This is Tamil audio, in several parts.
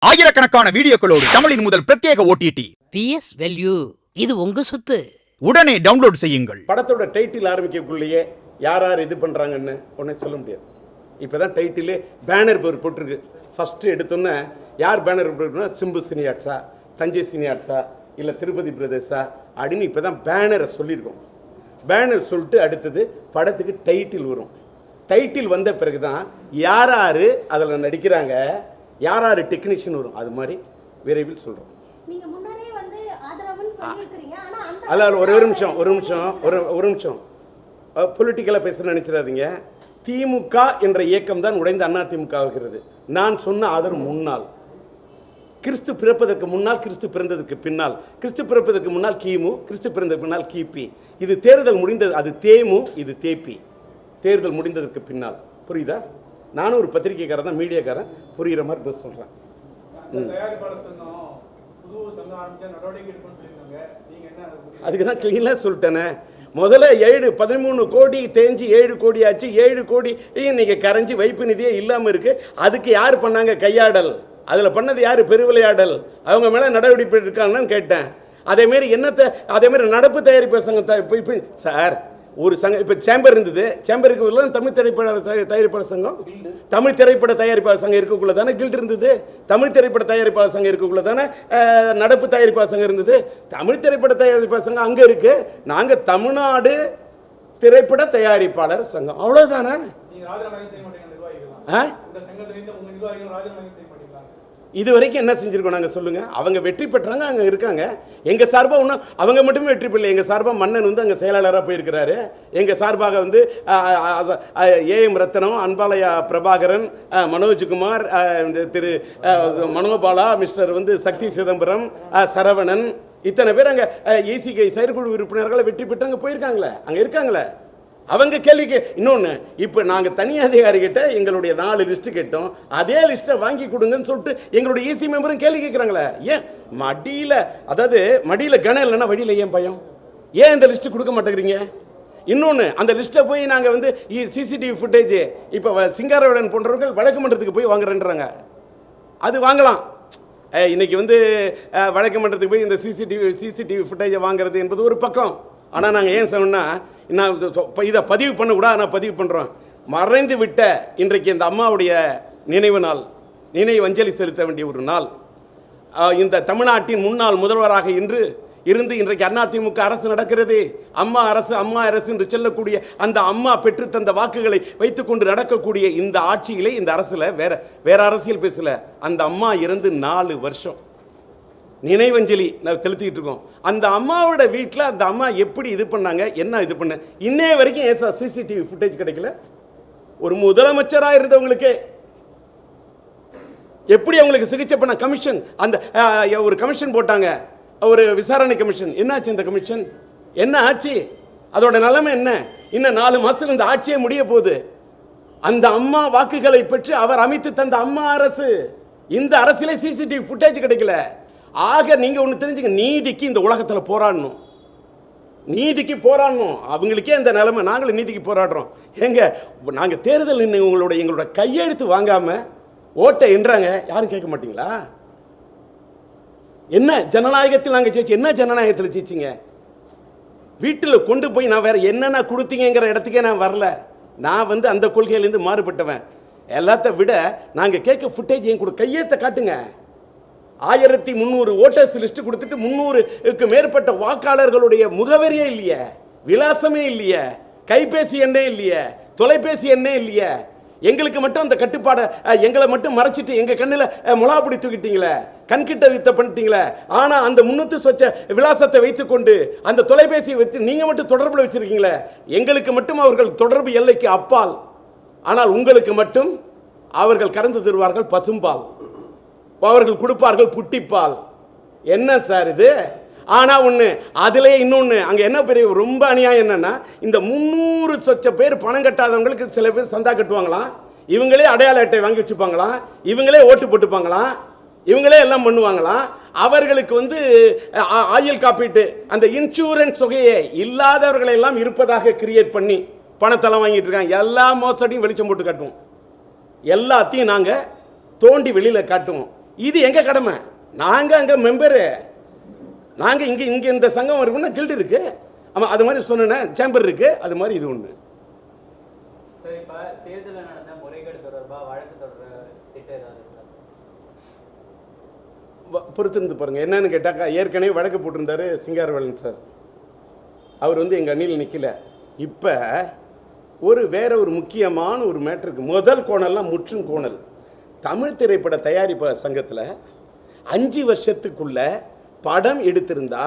ஆயிரக்கணக்கான வீடியோக்களோடு தமிழின் முதல் பிரத்யேக OTT PS Value இது உங்க சொத்து. உடனே டவுன்லோட் செய்யுங்கள். படத்தோட டைட்டில் ஆரம்பிக்கக்குள்ளேயே யார் யார் இது பண்ணுறாங்கன்னு உடனே சொல்ல முடியாது. இப்போ தான் டைட்டிலே பேனர் பேர் போட்டிருக்கு. ஃபஸ்ட்டு எடுத்தோன்னே யார் பேனர் போட்டிருக்குன்னா சிம்பு சினியாட்ஸா, தஞ்சை சினியாட்ஸா, இல்லை திருப்பதி பிரதேசா அப்படின்னு இப்போ தான் பேனரை சொல்லியிருக்கோம். பேனர் சொல்லிட்டு அடுத்தது படத்துக்கு டைட்டில் வரும். டைட்டில் வந்த பிறகு தான் யார் யார் அதில் நடிக்கிறாங்க, யார் யார் டெக்னீஷியன் வரும். அது மாதிரி விரைவில் சொல்கிறோம். அல்ல ஒரு நிமிஷம் பொலிட்டிக்கலாக பேச நினைச்சிடாதீங்க. திமுக என்ற இயக்கம் தான் உடைந்த அதிமுக ஆகிறது. நான் சொன்ன ஆதரவு முன்னால், கிறிஸ்து பிறப்பதற்கு முன்னால், கிறிஸ்து பிறந்ததுக்கு பின்னால், கிறிஸ்து பிறப்பதற்கு முன்னால் கிமு, கிறிஸ்து பிறந்ததுக்கு பின்னால் கிபி. இது தேர்தல் முடிந்தது, அது தேமு, இது தேபி. தேர்தல் முடிந்ததற்கு பின்னால். புரியுதா? நானும் ஒரு பத்திரிகைக்காரன் தான், மீடியாக்காரன், புரிகிற மாதிரி பேச சொல்கிறேன். அதுக்கு தான் கிளீனாக சொல்லிட்டேனே. முதல்ல 13 கோடி தேஞ்சி 7 கோடி ஆச்சு. 7 கோடி இன்னைக்கு கரைஞ்சி வைப்பு நிதியே இல்லாமல் இருக்கு. அதுக்கு யார் பண்ணாங்க கையாடல்? அதில் பண்ணது யார் பெருவிளையாடல்? அவங்க மேலே நடவடிக்கை இருக்காங்கன்னு கேட்டேன். அதேமாரி அதேமாரி நடப்பு தயாரிப்பு சங்கம் சார், ஒரு சங்கம் இப்போ சேம்பர் இருந்தது. சேம்பருக்கு தமிழ் திரைப்பட தயாரிப்பாளர் சங்கம், தமிழ் திரைப்பட தயாரிப்பாளர் சங்கம் இருக்கக்குள்ள தானே கில்ட் இருந்தது. தமிழ் திரைப்பட தயாரிப்பாளர் சங்கம் இருக்கக்குள்ள தானே நடப்பு தயாரிப்பாளர் சங்கம் இருந்தது. தமிழ் திரைப்பட தயாரிப்பாளர் சங்கம் அங்கே இருக்கு. நாங்கள் தமிழ்நாடு திரைப்பட தயாரிப்பாளர் சங்கம், அவ்வளோதானே. இது வரைக்கும் என்ன செஞ்சிருக்கோம் நாங்கள் சொல்லுங்க. அவங்க வெற்றி பெற்றாங்க, அங்கே இருக்காங்க. எங்கள் சார்பாக ஒன்றும் அவங்க மட்டுமே வெற்றி பெறல. எங்கள் சார்பாக மன்னன் வந்து அங்கே செயலாளராக போயிருக்கிறாரு. எங்கள் சார்பாக வந்து AM ரத்னம், அன்பாலயா பிரபாகரன், மனோஜ்குமார், திரு மனோபாலா, மிஸ்டர் வந்து சக்தி சிதம்பரம், சரவணன், இத்தனை பேர் அங்கே ECK செயற்குழு உறுப்பினர்களை வெற்றி பெற்று அங்கே போயிருக்காங்களே, அங்கே இருக்காங்களே. அவங்க கேள்விக்கு இன்னொன்று, இப்போ நாங்கள் தனி அதிகாரிகிட்ட எங்களுடைய 4 லிஸ்ட்டு கேட்டோம். அதே லிஸ்ட்டை வாங்கி கொடுங்கன்னு சொல்லிட்டு எங்களுடைய EC மெம்பரும் கேள்வி கேட்குறாங்களே. ஏன் மடியில், அதாவது மடியில் கணம் இல்லைன்னா வடியில் ஏன் பயம்? ஏன் இந்த லிஸ்ட்டு கொடுக்க மாட்டேங்கிறீங்க? இன்னொன்று, அந்த லிஸ்ட்டை போய் நாங்கள் வந்து CCTV ஃபுட்டேஜ் இப்போ சிங்காரவேடன் போன்றவர்கள் வழக்கு மன்றத்துக்கு போய் வாங்குறேன்றாங்க. அது வாங்கலாம். இன்னைக்கு வந்து வழக்கு மன்றத்துக்கு போய் இந்த CCTV ஃபுட்டேஜை வாங்குறது என்பது ஒரு பக்கம். ஆனால் நாங்கள் ஏன் சொன்னால், நான் இதை பதிவு பண்ணக்கூடாது, நான் பதிவு பண்ணுறோம். மறைந்து விட்ட இன்றைக்கு இந்த அம்மாவுடைய நினைவு நாள், நினைவு அஞ்சலி செலுத்த வேண்டிய ஒரு நாள். இந்த தமிழ்நாட்டின் முன்னாள் முதல்வராக இருந்து இன்றைக்கு அதிமுக அரசு நடக்கிறது. அம்மா அரசு என்று சொல்லக்கூடிய அந்த அம்மா பெற்று தந்த வாக்குகளை வைத்துக்கொண்டு நடக்கக்கூடிய இந்த ஆட்சியிலே, இந்த அரசில் வேற அரசியல் பேசல. அந்த அம்மா இறந்து 4 வருஷம் நினைவஞ்சலி நான் செலுத்திக்கிட்டு இருக்கோம். அந்த அம்மாவோட வீட்டில் அந்த அம்மா எப்படி இது பண்ணாங்க, என்ன இது பண்ண, இன்னைய வரைக்கும் CCTV ஃபுட்டேஜ் கிடைக்கல. ஒரு முதலமைச்சராக இருந்தவங்களுக்கு எப்படி அவங்களுக்கு சிகிச்சை பண்ண கமிஷன், அந்த ஒரு கமிஷன் போட்டாங்க, ஒரு விசாரணை கமிஷன். என்னாச்சு இந்த கமிஷன்? என்ன ஆச்சு? அதோட நிலைமை என்ன? இன்னும் 4 மாசத்துல இந்த ஆட்சியே முடிய போகுது. அந்த அம்மா வாக்குகளை பெற்று அவர் அமைத்து தந்த அம்மா அரசு, இந்த அரசியலே CCTV ஃபுட்டேஜ் கிடைக்கல. ஆக நீங்க ஒன்று தெரிஞ்சுங்க, நீதிக்கு இந்த உலகத்தில் போராடணும், நீதிக்கு போராடணும். அவங்களுக்கே இந்த நிலைமை, நாங்களும் நீதிக்கு போராடுறோம். எங்க நாங்கள் தேர்தல் எங்களோட கையெழுத்து வாங்காம ஓட்டை என்றாங்க, யாரும் கேட்க மாட்டீங்களா? என்ன ஜனநாயகத்தில் நாங்கள் ஜெயிச்சு, என்ன ஜனநாயகத்தில் ஜெயிச்சிங்க? வீட்டில் கொண்டு போய் நான் வேற என்னென்ன கொடுத்தீங்கிற இடத்துக்கே நான் வரல. நான் வந்து அந்த கொள்கையிலேருந்து மாறுபட்டவன். எல்லாத்த விட நாங்கள் கேட்க ஃபுட்டேஜ் என் கூட கையெழுத்தை காட்டுங்க. 1300 ஓட்டர்ஸ் லிஸ்ட் கொடுத்துட்டு 300க்கு மேற்பட்ட வாக்காளர்களுடைய முகவரியே இல்லையே, விலாசமே இல்லையே, கைபேசி எண்ணே இல்லையே, தொலைபேசி எண்ணே இல்லையே. எங்களுக்கு மட்டும் அந்த கட்டுப்பாடை, எங்களை மட்டும் மறைச்சிட்டு எங்க கண்ணில் முலாப்படி தூக்கிட்டீங்களே, கண்கிட்ட வித்த பண்ணிட்டீங்களே. ஆனால் அந்த 300 சொச்ச விலாசத்தை வைத்துக்கொண்டு அந்த தொலைபேசியை வைத்து நீங்க மட்டும் தொடர்பில் வச்சிருக்கீங்களே. எங்களுக்கு மட்டும் அவர்கள் தொடர்பு எல்லைக்கு அப்பால், ஆனால் உங்களுக்கு மட்டும் அவர்கள் கறந்து தருவார்கள் பசும்பால், அவர்கள் கொடுப்பார்கள் புட்டிப்பால். என்ன சார் இது? ஆனா ஒண்ணு, அதுல இன்னொன்னு, அங்க என்ன பெரிய ரொம்ப அநியாயம் என்னன்னா, இந்த 300 சொச்ச பேர் பணம் கட்டாதவங்களுக்கு சில பேர் சந்தா கட்டுவாங்களாம், இவங்களே அடையாள அட்டை வாங்கி வச்சுப்பாங்களாம், இவங்களே ஓட்டு போட்டுப்பாங்களாம், இவங்களே எல்லாம் பண்ணுவாங்களாம். அவர்களுக்கு வந்து ஆயுள் காப்பீட்டு அந்த இன்சூரன்ஸ் தொகையை இல்லாதவர்களை எல்லாம் இருப்பதாக கிரியேட் பண்ணி பணத்தெல்லாம் வாங்கிட்டு இருக்காங்க. எல்லா மோசடியும் வெளிச்சம் போட்டு காட்டுவோம், எல்லாத்தையும் நாங்கள் தோண்டி வெளியில் காட்டுவோம். இது எங்க கடமை. நாங்க அங்க மெம்பரு, நாங்க இங்க இங்க இந்த சங்கம் இருக்குன்னா கில்டு இருக்கு. ஆமா, அது மாதிரி சொன்ன சேம்பர் இருக்கு. அது மாதிரி இது ஒண்ணு. சரி, இப்ப தேர்தலில் நடந்த முறைகேடு தொடர்பா வழக்கு தொடர திட்டம் ஏதாவது இருக்கா? பொறுத்திருந்து பாருங்க. என்னன்னு கேட்டாக்கா, ஏற்கனவே வழக்கு போட்டிருந்தாரு சிங்காரவேலன் சார். அவர் வந்து எங்க அணியில் நிக்கல. இப்ப வேற ஒரு முக்கியமான ஒரு மேட்டருக்கு முதல் கோணல்லாம் முற்றும் கோணல். தமிழ் திரைப்பட தயாரிப்பாளர் சங்கத்தில் 5 வருஷத்துக்குள்ள படம் எடுத்திருந்தா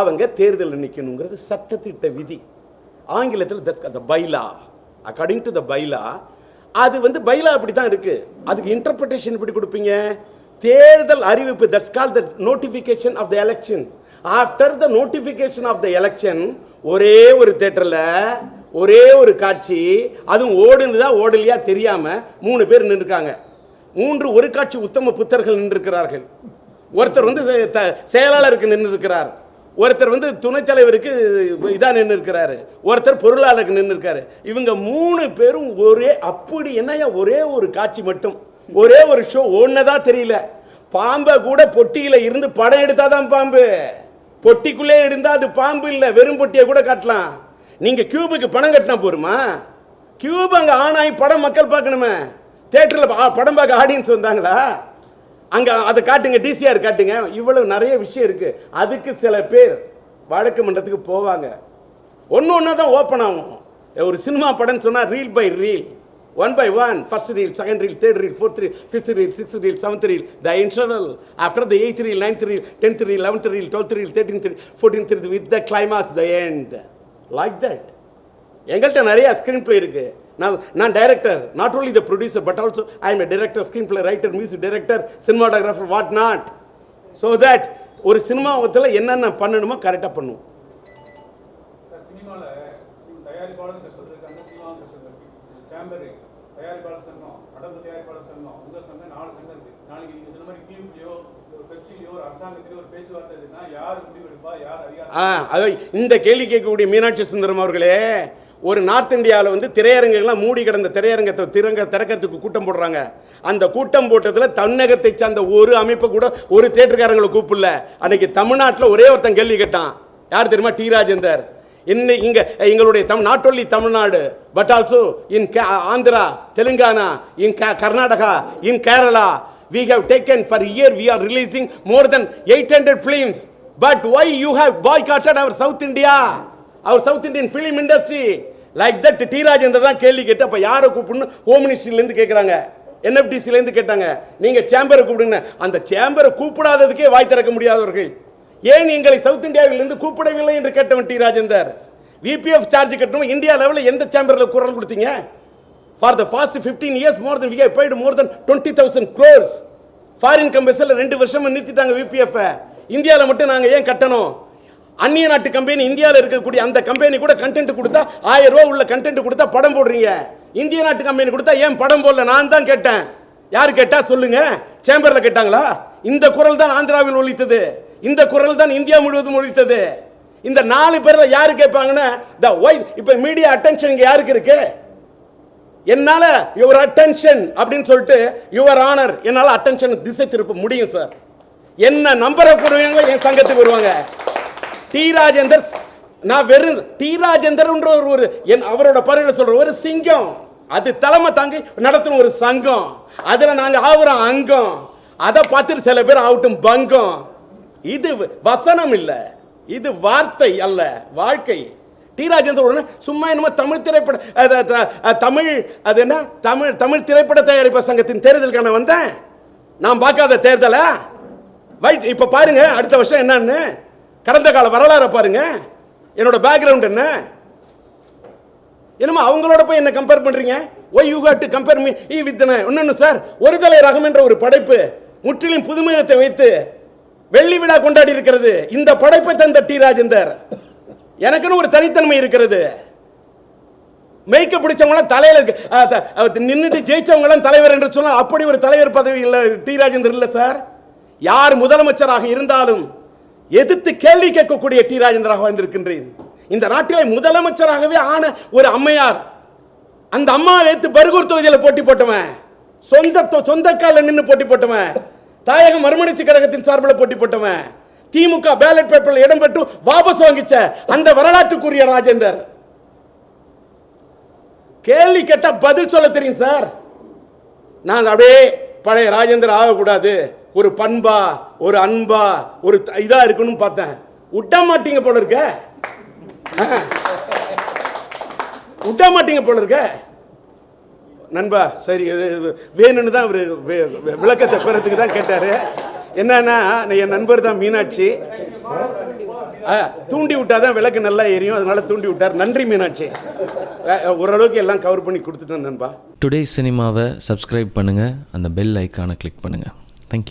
அவங்க தேர்தலில் நிற்கணுங்கிறது சட்டத்திட்ட விதி. ஆங்கிலத்தில் பைலா, அக்கார்டிங் டு த பைலா. அது வந்து பைலா அப்படி தான் இருக்கு. அதுக்கு இன்டர்பிரேஷன் எப்படி கொடுப்பீங்க? தேர்தல் அறிவிப்பு, that's called the notification of the election. After the notification of the election ஒரே ஒரு தியேட்டர்ல ஒரே ஒரு காட்சி, அதுவும் ஓடுனதா ஓடலையா தெரியாம 3 பேர் நின்றுருக்காங்க. 3 ஒரு காட்சி உத்தம புத்தர்கள் நின்றுருக்கிறார்கள். ஒருத்தர் வந்து செயலாளருக்கு நின்று இருக்கிறார், ஒருத்தர் வந்து துணைத் தலைவருக்கு இதான் நின்று இருக்கிறாரு, ஒருத்தர் பொருளாளருக்கு நின்று இருக்காரு. இவங்க 3 பேரும் ஒரே, அப்படி என்னையா ஒரே ஒரு காட்சி மட்டும், ஒரே ஒரு ஷோ ஓடுனதா தெரியல. பாம்பை கூட பொட்டியில இருந்து படம் எடுத்தாதான் பாம்பு. பொட்டிக்குள்ளே இருந்தா அது பாம்பு இல்ல, வெறும் பொட்டியை கூட காட்டலாம். நீங்க கியூபுக்கு பணம் கட்டினா போருமா? கியூப் அங்க ஆனாய் படம் மக்கள் பார்க்கணுமே. தியேட்டர்ல படம் பார்க்க ஆடியன்ஸ் வந்தாங்களா? அங்க அதை காட்டுங்க, டிசிஆர் காட்டுங்க. இவ்வளவு நிறைய விஷயம் இருக்கு. அதுக்கு சில பேர் வழக்கு மன்றத்துக்கு போவாங்க. ஒன்னு தான் ஓப்பன் ஆகும். ஒரு சினிமா படம் சொன்னா reel by reel, 1 by 1, first reel, second reel, third reel, fourth reel, fifth reel, sixth reel, seventh reel, the interval, after the 8th reel, 9th reel, 10th reel, 11th reel, 12th reel, 13th reel, 14th reel, with the climax, the end, like that. எங்கள்கிட்ட நிறைய ஸ்கிரீன் பிளே இருக்கு. நான் director, not only the producer but also I am a director, screen play writer, music director, cinematographer, what not. So that ஒரு சினிமாவத்தில் என்னென்ன பண்ணணுமோ கரெக்டாக பண்ணுவோம். சினிமாவில் தயாரிப்பாளர் கஷ்டத்தில் இருக்காங்க, சினிமாவும் கஷ்டத்தில் இருக்கு. சேம்பர், தயாரிப்பாளர் சங்கம், படம் தயாரிப்பாளர் சங்கம், உங்கள் சங்கம், 4 சங்கம் இருக்கு. நாளைக்கு நீங்கள் சொன்ன மாதிரி கியூப்லையோ ஒரு பெப்சிலையோ ஒரு அரசாங்கத்திலேயோ ஒரு பேச்சுவார்த்தை இருக்குன்னா யார் முடிவெடுப்பா, யார் அதிகாரம்? அதை இந்த கேள்வி கேட்கக்கூடிய மீனாட்சி சுந்தரம் அவர்களே, ஒரு நார்த் இந்தியாவில் வந்து திரையரங்குகள்லாம் மூடி கிடந்த திரையரங்கத்தை திறக்கிறதுக்கு கூட்டம் போடுறாங்க. அந்த கூட்டம் போட்டதில் தமிழகத்தை சார்ந்த ஒரு அமைப்பை கூட ஒரு தியேட்டர்காரங்களை கூப்பிடல. அன்னைக்கு தமிழ்நாட்டில் ஒரே ஒருத்தன் கேள்வி கேட்டான். யார் தெரியுமா? டி ராஜேந்தர். இங்க எங்களுடைய not only Tamil Nadu but also in Andhra, Telangana, in Karnataka, in Kerala, we have taken per year we are releasing more than 800 films, but why you have boycotted our South India, our South Indian film industry? Like that T Rajendar தான் கேள்வி கேட்டு அப்ப யாரை கூப்பிடணும் ஹோம் மினிஸ்ட்ரியில இருந்து கேட்கறாங்க, என்எஃப்டிசில இருந்து கேட்டாங்க, நீங்க சேம்பரை கூப்பிடுங்க. அந்த சேம்பரை கூப்பிடாததுக்கே வாய் திறக்க முடியாதவர்கள் ஏன் எங்களை சவுத் இந்தியாவில் இருந்து கூப்பிடவில்லை என்று கேட்டவன் டி ராஜேந்தர். விபிஎஃப் சார்ஜ் கட்டணும். இந்தியா லெவலில் எந்த சேம்பர்ல குரல் கொடுத்தீங்க? For the past 15 years more than we have paid more than 20,000 crores. Foreign கம்பெனில 2 வருஷமா நிறுத்திட்டாங்க விபிஎஃப். இந்தியாவில் மட்டும் நாங்க ஏன் கட்டணும்? அந்நிய நாட்டு கம்பெனி இந்தியாவில் இருக்கக்கூடிய அந்த கம்பெனி கூட கண்டென்ட் கொடுத்தா 1000 ரூபாய் உள்ள கண்டென்ட் கொடுத்தா படம் போடுறீங்க. இந்திய நாட்டு கம்பெனி கொடுத்தா ஏன் படம் போடல? நான் தான் கேட்டேன். யார் கேட்டா சொல்லுங்க? சேம்பர்ல கேட்டாங்களா? இந்த குரல் தான் ஆந்திராவில் ஒலித்தது, இந்த குரல் தான் இந்தியா முழுவதும் ஒலித்தது. இந்த 4 பேர்ல யாரு கேட்பாங்கன்னா இப்ப மீடியா அட்டென்ஷன் யாருக்கு இருக்கு? என்னால யுவர் அட்டென்ஷன் அப்படின்னு சொல்லிட்டு யுவர் ஆனர் என்னால அட்டென்ஷன் திசை திருப்ப முடியும் சார். என்ன நம்பரை போடுவீங்க என் சங்கத்துக்கு வருவாங்க. டி ராஜேந்தர், நான் வெறும் டி ராஜேந்தர் ஒரு அவரோட பறவையில் சொல்ற ஒரு சிங்கம், அது தலைமை தாங்கி நடத்தும் ஒரு சங்கம், அதுல நாங்க ஆகுறோம் அங்கம். அதை பார்த்துட்டு சில பேர் ஆகட்டும் பங்கம். இது வசனம் இல்ல, இது வார்த்தை அல்ல, வாழ்க்கை. டி ராஜேந்தர் சும்மா என்னமோ தமிழ் திரைப்பட தமிழ் அது என்ன தமிழ் திரைப்பட தயாரிப்பு சங்கத்தின் தேர்தலுக்கான வந்தேன். நான் பார்க்காத தேர்தல இப்ப பாருங்க. அடுத்த வருஷம் என்னன்னு கடந்த கால வரலாறு பாருங்க. என்னோட பேக்ரவுண்ட் என்ன? என்னமோ அவங்களோட போய் என்ன கம்பேர் பண்றீங்க? Why you have to compare me with இன்னொன்னு சார். ஒரு தலை ரகம் என்ற ஒரு படைப்பு முற்றிலும் புதுமையத்தை வைத்து வெள்ளி விழா கொண்டாடி இருக்கிறது. இந்த படைப்பை தந்த டி ராஜேந்தர். எனக்குன்னு ஒரு தனித்தன்மை இருக்கிறது. மேய்க்க பிடிச்சவங்க தலையில நின்றுட்டு ஜெயிச்சவங்க தலைவர் என்று சொன்னால் அப்படி ஒரு தலைவர் பதவி இல்ல டி ராஜேந்தர் இல்ல சார். யார் முதலமைச்சராக இருந்தாலும் எதிர்த்து கேள்வி கேட்கக்கூடிய டி ராஜேந்தராக வந்திருக்கின்றேன். இந்த நாட்டிலே முதலமைச்சராகவே ஆன ஒரு அம்மையார், அந்த அம்மா வைத்து பர்கூர் தொகுதியில் போட்டி போட்டவன், சொந்த கால நின்று போட்டி போட்டவன், தாயக மறுமலர்ச்சி கழகத்தின் சார்பில் போட்டி போட்டவன். திமுக பேலட் பேப்பர்ல இடம் பெற்று வாபஸ் வாங்கிச்ச அந்த வரலாற்றுக்குரிய ராஜேந்தர். கேள்வி கேட்டா பதில் சொல்ல தெரியும் சார். நான் அப்படியே பழைய ராஜேந்தர் ஆகக்கூடாது, ஒரு பண்பா ஒரு அன்பா ஒரு இதா இருக்கணும்னு பார்த்தேன். விட்ட மாட்டீங்க போல இருக்க, விட்ட மாட்டீங்க போல இருக்க நண்பா. சரி, வேணும்னு தான் அவரு விளக்கத்தை பெறத்துக்கு தான் கேட்டாரு. என்னன்னா, என் நண்பர் தான் மீனாட்சி, தூண்டி விட்டாதான் விளக்கு நல்லா எரியும், அதனால தூண்டி விட்டார். நன்றி மீனாட்சி, ஓரளவுக்கு எல்லாம் கவர் பண்ணி கொடுத்துட்டேன் நண்பா. டுடே சினிமாவை சப்ஸ்கிரைப் பண்ணுங்கள், அந்த பெல் ஐக்கானை கிளிக் பண்ணுங்கள். தேங்க்யூ.